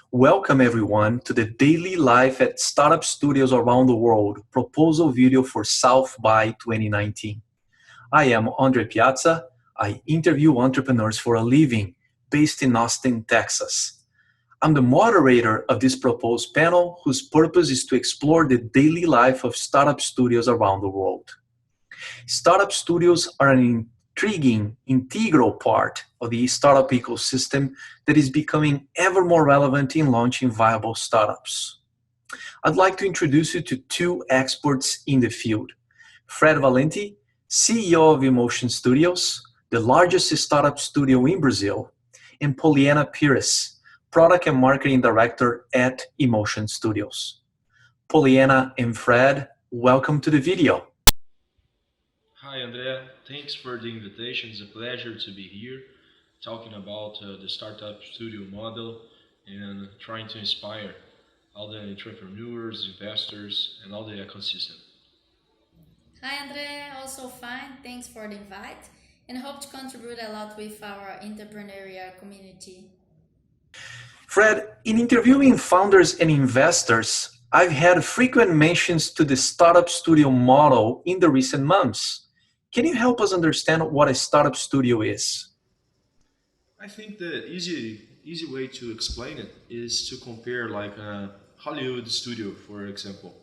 Welcome everyone to the daily life at startup studios around the world proposal video for South by 2019. I am Andre Piazza. I interview entrepreneurs for a living based in Austin, Texas. I'm the moderator of this proposed panel whose purpose is to explore the daily life of startup studios around the world. Startup studios are an intriguing, integral part of the startup ecosystem that is becoming ever more relevant in launching viable startups. I'd like to introduce you to two experts in the field. Fred Valenti, CEO of Emotion Studios, the largest startup studio in Brazil, and Poliana Pires, Product and Marketing Director at Emotion Studios. Poliana and Fred, welcome to the video. Hi, Andrea. Thanks for the invitation. It's a pleasure to be here talking about the startup studio model and trying to inspire all the entrepreneurs, investors, and all the ecosystem. Hi Andre, also fine. Thanks for the invite and hope to contribute a lot with our entrepreneurial community. Fred, in interviewing founders and investors, I've had frequent mentions to the startup studio model in the recent months. Can you help us understand what a startup studio is? I think the easy way to explain it is to compare like a Hollywood studio, for example.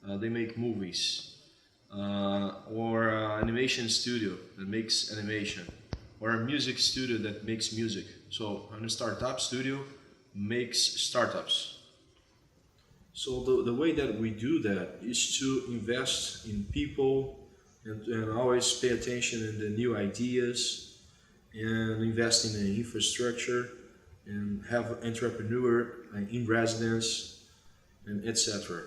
They make movies, or an animation studio that makes animation, or a music studio that makes music. So a startup studio makes startups. So the way that we do that is to invest in people and always pay attention in the new ideas and invest in the infrastructure and have entrepreneur in residence and etc.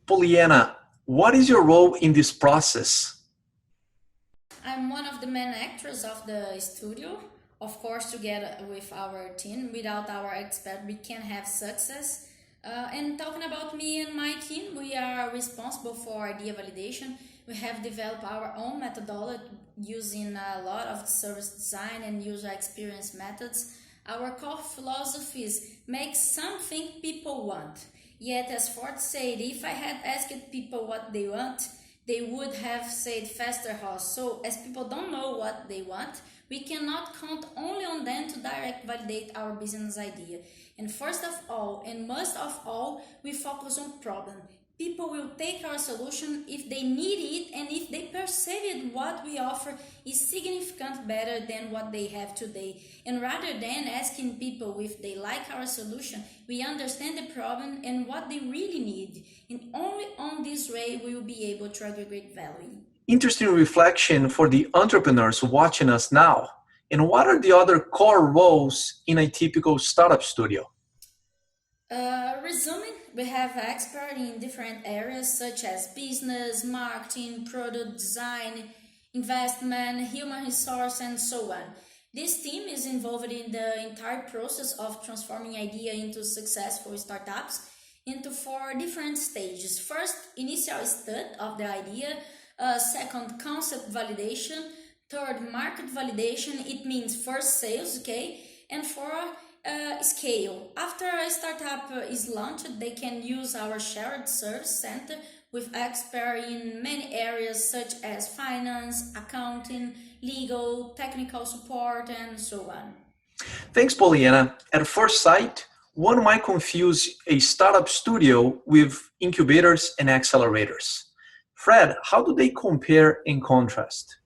Poliana, what is your role in this process? I'm one of the main actors of the studio. Of course, together with our team. Without our expert, we can have success. And talking about me and my team, we are responsible for idea validation. We have developed our own methodology using a lot of service design and user experience methods. Our core philosophy is make something people want. Yet, as Ford said, if I had asked people what they want, they would have said faster horse. So, as people don't know what they want, we cannot count only on them to direct validate our business idea. And first of all, and most of all, we focus on problem. People will take our solution if they need it and if they perceive what we offer is significant better than what they have today. And rather than asking people if they like our solution, we understand the problem and what they really need. And only on this way we will be able to aggregate value. Interesting reflection for the entrepreneurs watching us now. And what are the other core roles in a typical startup studio? Resuming, we have experts in different areas such as business, marketing, product design, investment, human resource, and so on. This team is involved in the entire process of transforming idea into successful startups into four different stages. First, initial study of the idea. Second, concept validation. Third, market validation. It means first sales, okay? And fourth, scale. After a startup is launched, they can use our shared service center with experts in many areas such as finance, accounting, legal, technical support, and so on. Thanks, Poliana. At first sight, one might confuse a startup studio with incubators and accelerators. Fred, how do they compare and contrast?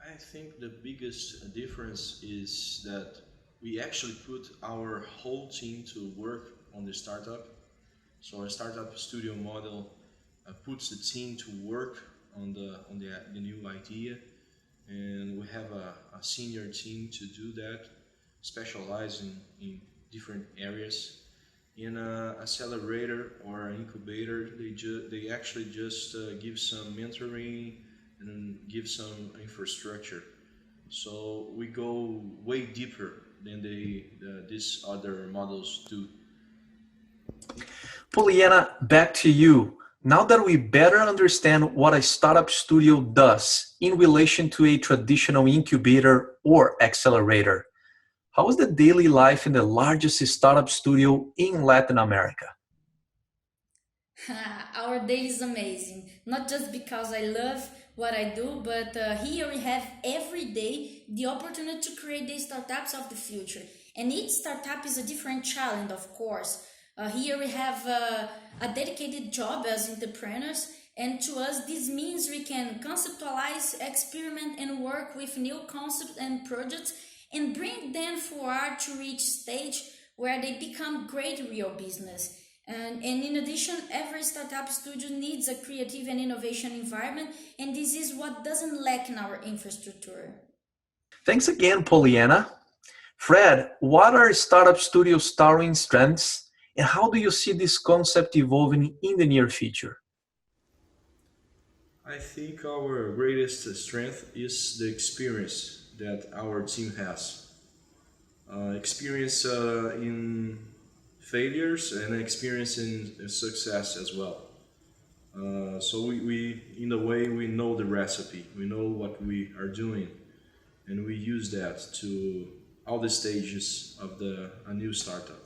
I think the biggest difference is that we actually put our whole team to work on the startup. So a startup studio model puts the team to work on the new idea, and we have a senior team to do that, specializing in different areas. In an accelerator or an incubator, they actually just give some mentoring and give some infrastructure. So we go way deeper than these other models do. Poliana, back to you. Now that we better understand what a startup studio does in relation to a traditional incubator or accelerator, How is the daily life in the largest startup studio in Latin America? Our day is amazing. Not just because I love what I do, but here we have every day the opportunity to create the startups of the future. And each startup is a different challenge, of course. Here we have a dedicated job as entrepreneurs, and to us, this means we can conceptualize, experiment, and work with new concepts and projects and bring them forward to reach stage where they become great real business. And in addition, every startup studio needs a creative and innovation environment, and this is what doesn't lack in our infrastructure. Thanks again, Pollyanna. Fred, what are startup studios' towering strengths, and how do you see this concept evolving in the near future? I think our greatest strength is the experience that our team has. Experience in failures and experience in success as well. So we, in a way, we know the recipe. We know what we are doing, and we use that to all the stages of a new startup.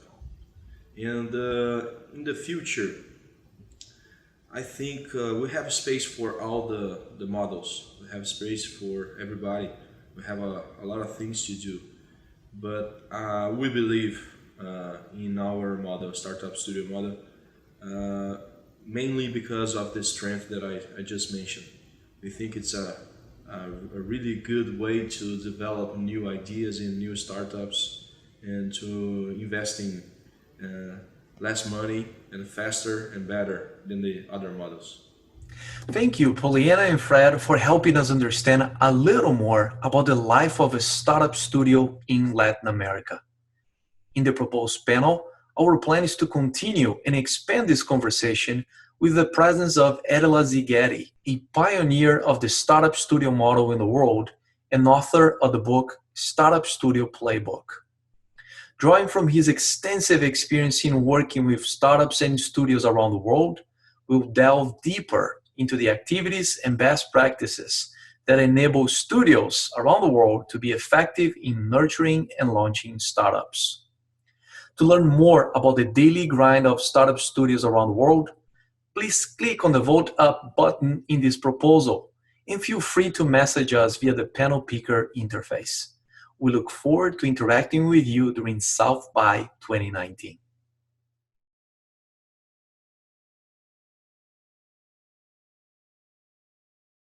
And in the future, I think we have space for all the models. We have space for everybody. We have a lot of things to do. But we believe in our model, startup studio model, mainly because of the strength that I just mentioned. We think it's a really good way to develop new ideas in new startups and to invest in less money and faster and better than the other models. Thank you, Pollyanna and Fred, for helping us understand a little more about the life of a startup studio in Latin America. In the proposed panel, our plan is to continue and expand this conversation with the presence of Edela Zighetti, a pioneer of the startup studio model in the world and author of the book Startup Studio Playbook. Drawing from his extensive experience in working with startups and studios around the world, we'll delve deeper into the activities and best practices that enable studios around the world to be effective in nurturing and launching startups. To learn more about the daily grind of startup studios around the world, please click on the Vote Up button in this proposal and feel free to message us via the panel picker interface. We look forward to interacting with you during South by 2019.